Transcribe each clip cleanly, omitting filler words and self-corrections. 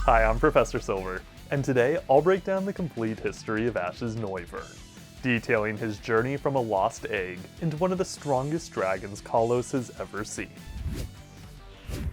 Hi, I'm Professor Silver, and today I'll break down the complete history of Ash's Noivern, detailing his journey from a lost egg into one of the strongest dragons Kalos has ever seen.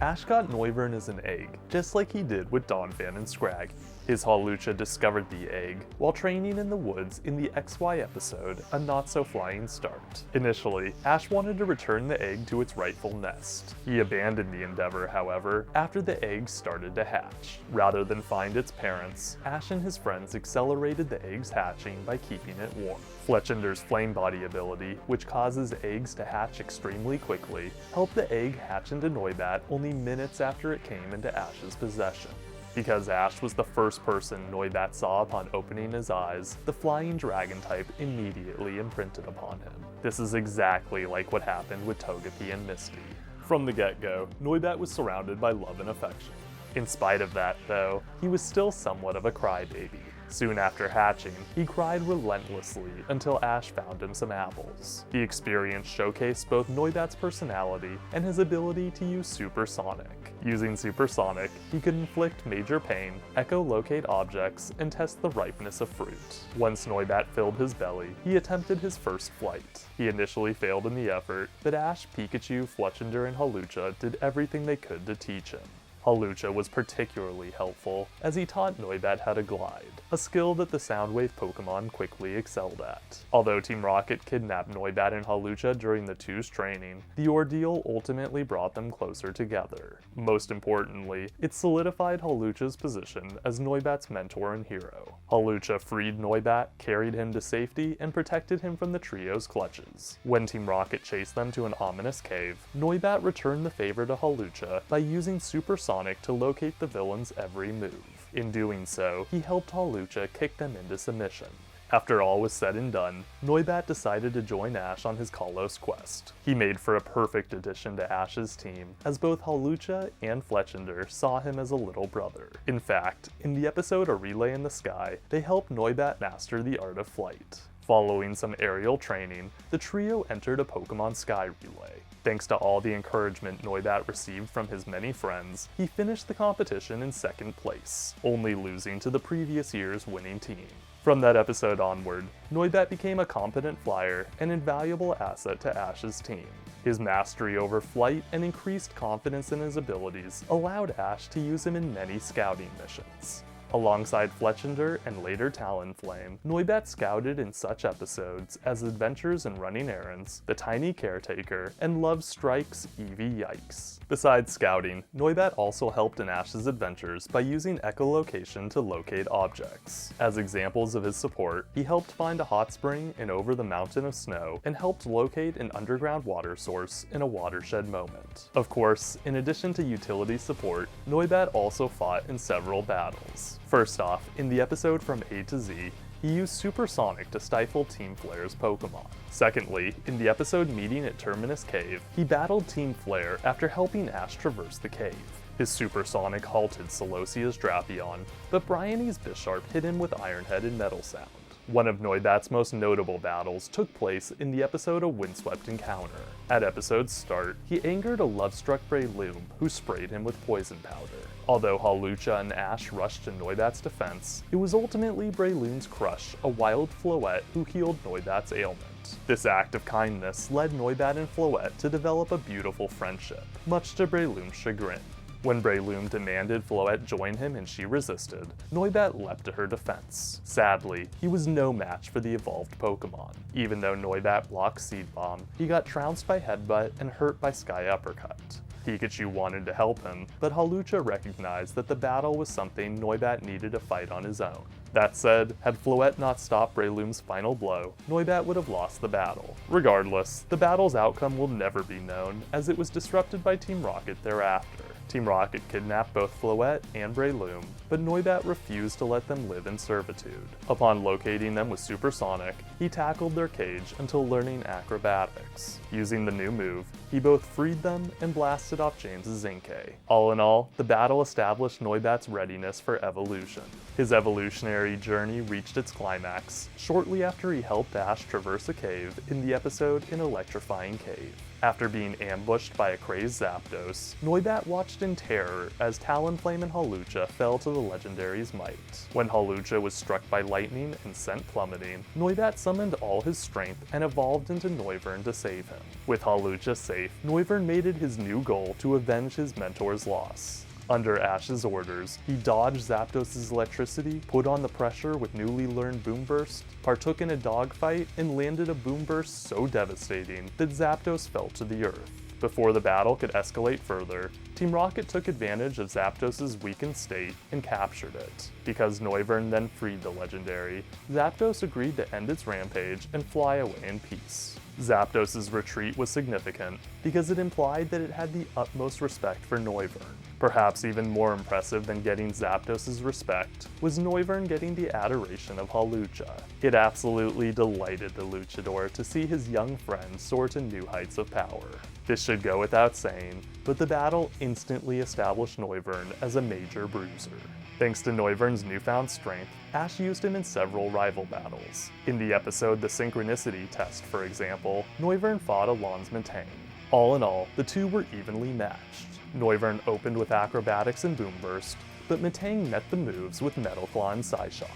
Ash got Noivern as an egg, just like he did with Donphan and Scrag. His Hawlucha discovered the egg while training in the woods in the XY episode, A Not So Flying Start. Initially, Ash wanted to return the egg to its rightful nest. He abandoned the endeavor, however, after the egg started to hatch. Rather than find its parents, Ash and his friends accelerated the egg's hatching by keeping it warm. Fletchender's Flame Body ability, which causes eggs to hatch extremely quickly, helped the egg hatch into Noibat only minutes after it came into Ash's possession. Because Ash was the first person Noibat saw upon opening his eyes, the flying dragon type immediately imprinted upon him. This is exactly like what happened with Togepi and Misty. From the get-go, Noibat was surrounded by love and affection. In spite of that, though, he was still somewhat of a crybaby. Soon after hatching, he cried relentlessly until Ash found him some apples. The experience showcased both Noibat's personality and his ability to use Supersonic. Using Supersonic, he could inflict major pain, echolocate objects, and test the ripeness of fruit. Once Noibat filled his belly, he attempted his first flight. He initially failed in the effort, but Ash, Pikachu, Fletchender, and Hawlucha did everything they could to teach him. Hawlucha was particularly helpful, as he taught Noibat how to glide, a skill that the Soundwave Pokemon quickly excelled at. Although Team Rocket kidnapped Noibat and Hawlucha during the two's training, the ordeal ultimately brought them closer together. Most importantly, it solidified Hawlucha's position as Noibat's mentor and hero. Hawlucha freed Noibat, carried him to safety, and protected him from the trio's clutches. When Team Rocket chased them to an ominous cave, Noibat returned the favor to Hawlucha by using Supersonic to locate the villain's every move. In doing so, he helped Hawlucha kick them into submission. After all was said and done, Noibat decided to join Ash on his Kalos quest. He made for a perfect addition to Ash's team, as both Hawlucha and Fletchender saw him as a little brother. In fact, in the episode A Relay in the Sky, they helped Noibat master the art of flight. Following some aerial training, the trio entered a Pokemon Sky Relay. Thanks to all the encouragement Noibat received from his many friends, he finished the competition in second place, only losing to the previous year's winning team. From that episode onward, Noibat became a competent flyer and invaluable asset to Ash's team. His mastery over flight and increased confidence in his abilities allowed Ash to use him in many scouting missions. Alongside Fletchender and later Talonflame, Noibat scouted in such episodes as Adventures in Running Errands, The Tiny Caretaker, and Love Strikes Eevee Yikes. Besides scouting, Noibat also helped in Ash's adventures by using echolocation to locate objects. As examples of his support, he helped find a hot spring in Over the Mountain of Snow and helped locate an underground water source in a watershed moment. Of course, in addition to utility support, Noibat also fought in several battles. First off, in the episode From A to Z, he used Supersonic to stifle Team Flare's Pokemon. Secondly, in the episode Meeting at Terminus Cave, he battled Team Flare after helping Ash traverse the cave. His Supersonic halted Celosia's Drapion, but Bryony's Bisharp hit him with Ironhead and Metal Sound. One of Noibat's most notable battles took place in the episode A Windswept Encounter. At episode's start, he angered a love-struck Breloom, who sprayed him with poison powder. Although Hawlucha and Ash rushed to Noibat's defense, it was ultimately Breloom's crush, a wild Floette, who healed Noibat's ailment. This act of kindness led Noibat and Floette to develop a beautiful friendship, much to Breloom's chagrin. When Breloom demanded Floette join him and she resisted, Noibat leapt to her defense. Sadly, he was no match for the evolved Pokemon. Even though Noibat blocked Seed Bomb, he got trounced by Headbutt and hurt by Sky Uppercut. Pikachu wanted to help him, but Hawlucha recognized that the battle was something Noibat needed to fight on his own. That said, had Floette not stopped Breloom's final blow, Noibat would have lost the battle. Regardless, the battle's outcome will never be known, as it was disrupted by Team Rocket thereafter. Team Rocket kidnapped both Floette and Breloom, but Noibat refused to let them live in servitude. Upon locating them with Supersonic, he tackled their cage until learning Acrobatics. Using the new move, he both freed them and blasted off James's Inkay. All in all, the battle established Noibat's readiness for evolution. His evolutionary journey reached its climax shortly after he helped Ash traverse a cave in the episode An Electrifying Cave. After being ambushed by a crazed Zapdos, Noibat watched in terror as Talonflame and Hawlucha fell to the legendary's might. When Hawlucha was struck by lightning and sent plummeting, Noibat summoned all his strength and evolved into Noivern to save him. With Hawlucha safe, Noivern made it his new goal to avenge his mentor's loss. Under Ash's orders, he dodged Zapdos' electricity, put on the pressure with newly learned Boomburst, partook in a dogfight, and landed a Boomburst so devastating that Zapdos fell to the earth. Before the battle could escalate further, Team Rocket took advantage of Zapdos' weakened state and captured it. Because Noivern then freed the legendary, Zapdos agreed to end its rampage and fly away in peace. Zapdos' retreat was significant because it implied that it had the utmost respect for Noivern. Perhaps even more impressive than getting Zapdos' respect was Noivern getting the adoration of Hawlucha. It absolutely delighted the luchador to see his young friend soar to new heights of power. This should go without saying, but the battle instantly established Noivern as a major bruiser. Thanks to Noivern's newfound strength, Ash used him in several rival battles. In the episode The Synchronicity Test, for example, Noivern fought Alon's Metang. All in all, the two were evenly matched. Noivern opened with Acrobatics and Boomburst, but Metang met the moves with Metal Claw and Psyshock.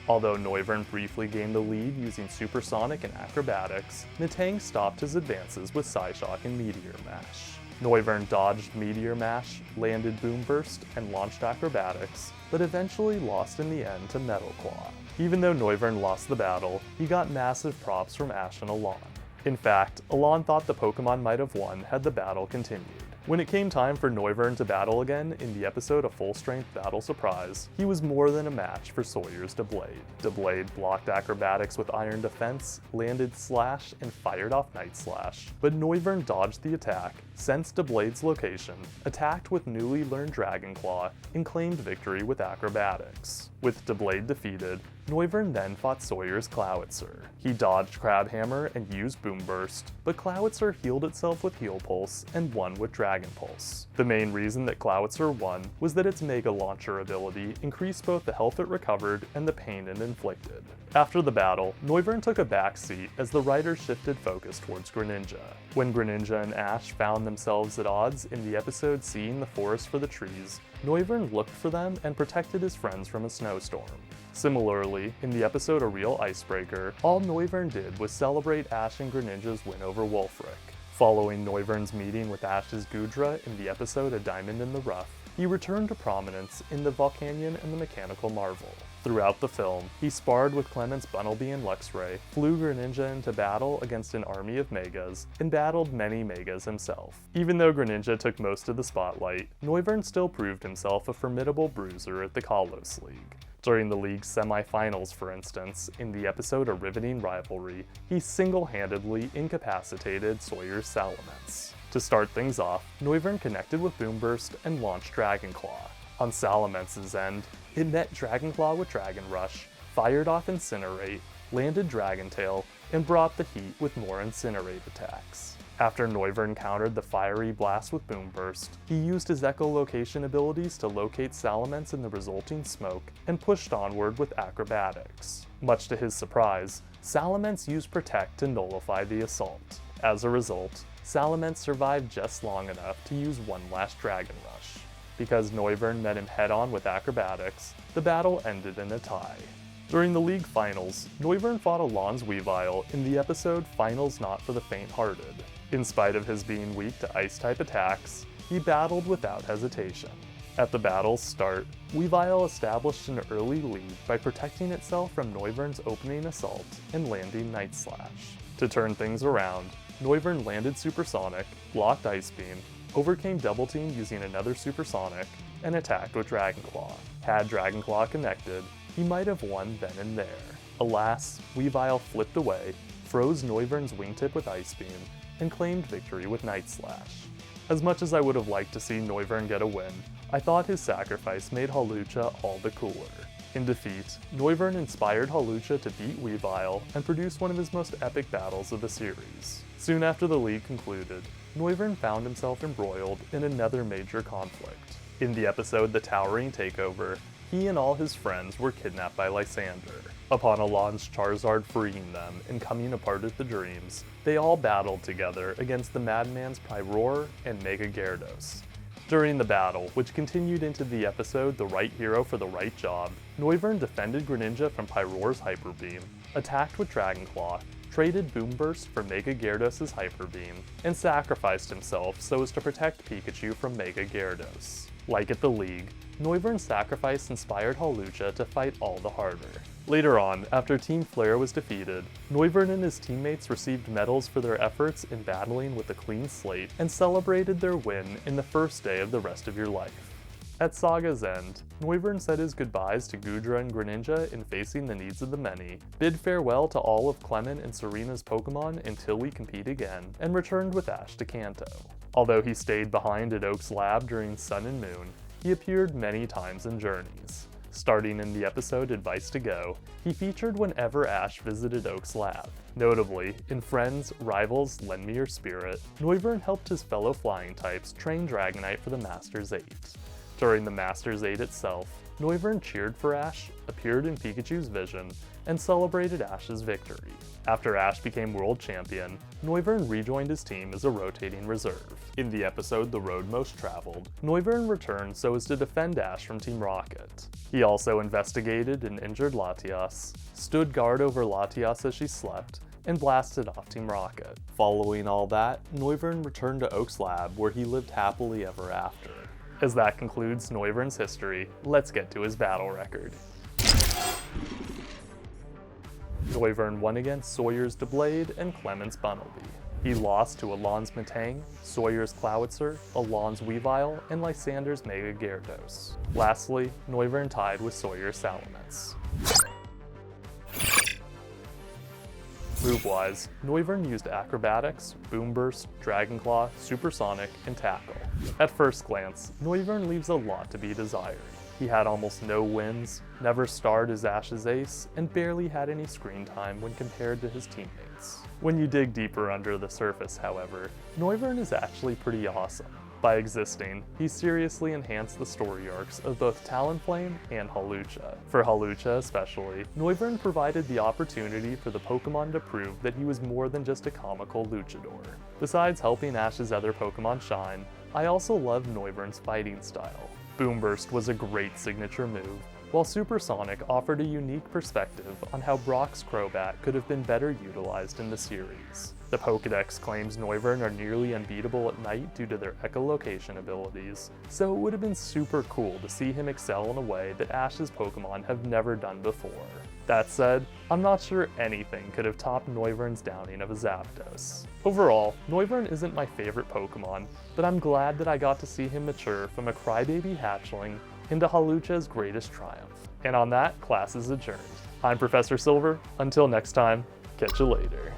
Although Noivern briefly gained the lead using Supersonic and Acrobatics, Metang stopped his advances with Psyshock and Meteor Mash. Noivern dodged Meteor Mash, landed Boomburst, and launched Acrobatics, but eventually lost in the end to Metal Claw. Even though Noivern lost the battle, he got massive props from Ash and Alon. In fact, Alon thought the Pokemon might have won had the battle continued. When it came time for Noivern to battle again in the episode A Full Strength Battle Surprise, he was more than a match for Sawyer's Doublade. Doublade blocked Acrobatics with Iron Defense, landed Slash, and fired off Night Slash, but Noivern dodged the attack, sensed Doublade's location, attacked with newly learned Dragon Claw, and claimed victory with Acrobatics. With Doublade defeated, Noivern then fought Sawyer's Clawitzer. He dodged Crabhammer and used Boomburst, but Clawitzer healed itself with Heal Pulse and won with Dragon Pulse. The main reason that Clawitzer won was that its Mega Launcher ability increased both the health it recovered and the pain it inflicted. After the battle, Noivern took a backseat as the writers shifted focus towards Greninja. When Greninja and Ash found themselves at odds in the episode Seeing the Forest for the Trees, Noivern looked for them and protected his friends from a snowstorm. Similarly, in the episode A Real Icebreaker, all Noivern did was celebrate Ash and Greninja's win over Wulfric. Following Noivern's meeting with Ash's Goodra in the episode A Diamond in the Rough, he returned to prominence in the Volcanion and the Mechanical Marvel. Throughout the film, he sparred with Clement's Bunnelby and Luxray, flew Greninja into battle against an army of Megas, and battled many Megas himself. Even though Greninja took most of the spotlight, Noivern still proved himself a formidable bruiser at the Kalos League. During the league's semi-finals, for instance, in the episode A Riveting Rivalry, he single-handedly incapacitated Sawyer's Salamence. To start things off, Noivern connected with Boomburst and launched Dragon Claw. On Salamence's end, it met Dragon Claw with Dragon Rush, fired off Incinerate, landed Dragon Tail, and brought the heat with more Incinerate attacks. After Noivern countered the fiery blast with Boomburst, he used his Echolocation abilities to locate Salamence in the resulting smoke and pushed onward with Acrobatics. Much to his surprise, Salamence used Protect to nullify the assault. As a result, Salamence survived just long enough to use one last Dragon Rush. Because Noivern met him head-on with Acrobatics, the battle ended in a tie. During the league finals, Noivern fought Alon's Weavile in the episode Finals Not for the Faint-Hearted. In spite of his being weak to Ice-type attacks, he battled without hesitation. At the battle's start, Weavile established an early lead by protecting itself from Noivern's opening assault and landing Night Slash. To turn things around, Noivern landed Supersonic, blocked Ice Beam, overcame Double Team using another Supersonic, and attacked with Dragon Claw. Had Dragon Claw connected, he might have won then and there. Alas, Weavile flipped away, froze Noivern's wingtip with Ice Beam, and claimed victory with Night Slash. As much as I would have liked to see Noivern get a win, I thought his sacrifice made Hawlucha all the cooler. In defeat, Noivern inspired Hawlucha to beat Weavile and produce one of his most epic battles of the series. Soon after the league concluded, Noivern found himself embroiled in another major conflict. In the episode The Towering Takeover, he and all his friends were kidnapped by Lysander. Upon Alon's Charizard freeing them and coming apart at the dreams, they all battled together against the Madman's Pyroar and Mega Gyarados. During the battle, which continued into the episode The Right Hero for the Right Job, Noivern defended Greninja from Pyroar's Hyper Beam, attacked with Dragon Claw, traded Boomburst for Mega Gyarados' Hyper Beam, and sacrificed himself so as to protect Pikachu from Mega Gyarados. Like at the League, Noivern's sacrifice inspired Hawlucha to fight all the harder. Later on, after Team Flare was defeated, Noivern and his teammates received medals for their efforts in battling with a clean slate and celebrated their win in the first day of the rest of your life. At Saga's end, Noivern said his goodbyes to Goodra and Greninja in facing the needs of the many, bid farewell to all of Clement and Serena's Pokemon until we compete again, and returned with Ash to Kanto. Although he stayed behind at Oak's lab during Sun and Moon, he appeared many times in Journeys. Starting in the episode Advice to Go, he featured whenever Ash visited Oak's lab. Notably, in Friends, Rivals, Lend Me Your Spirit, Noivern helped his fellow flying types train Dragonite for the Masters 8. During the Masters 8 itself, Noivern cheered for Ash, appeared in Pikachu's vision, and celebrated Ash's victory. After Ash became world champion, Noivern rejoined his team as a rotating reserve. In the episode The Road Most Traveled, Noivern returned so as to defend Ash from Team Rocket. He also investigated an injured Latias, stood guard over Latias as she slept, and blasted off Team Rocket. Following all that, Noivern returned to Oak's lab where he lived happily ever after. As that concludes Noivern's history, let's get to his battle record. Noivern won against Sawyer's Doublade and Clement's Bunnelby. He lost to Alon's Metang, Sawyer's Clawitzer, Alon's Weavile, and Lysander's Mega Gyarados. Lastly, Noivern tied with Sawyer's Salamence. Move-wise, Noivern used Acrobatics, Boomburst, Dragon Claw, Supersonic, and Tackle. At first glance, Noivern leaves a lot to be desired. He had almost no wins, never starred as Ash's ace, and barely had any screen time when compared to his teammates. When you dig deeper under the surface, however, Noivern is actually pretty awesome. By existing, he seriously enhanced the story arcs of both Talonflame and Hawlucha. For Hawlucha especially, Noivern provided the opportunity for the Pokemon to prove that he was more than just a comical luchador. Besides helping Ash's other Pokemon shine, I also love Noivern's fighting style. Boomburst was a great signature move, while Supersonic offered a unique perspective on how Brock's Crobat could have been better utilized in the series. The Pokédex claims Noivern are nearly unbeatable at night due to their Echolocation abilities, so it would have been super cool to see him excel in a way that Ash's Pokemon have never done before. That said, I'm not sure anything could have topped Noivern's downing of a Zapdos. Overall, Noivern isn't my favorite Pokemon, but I'm glad that I got to see him mature from a crybaby hatchling into Hawlucha's greatest triumph. And on that, class is adjourned. I'm Professor Silver. Until next time, catch you later.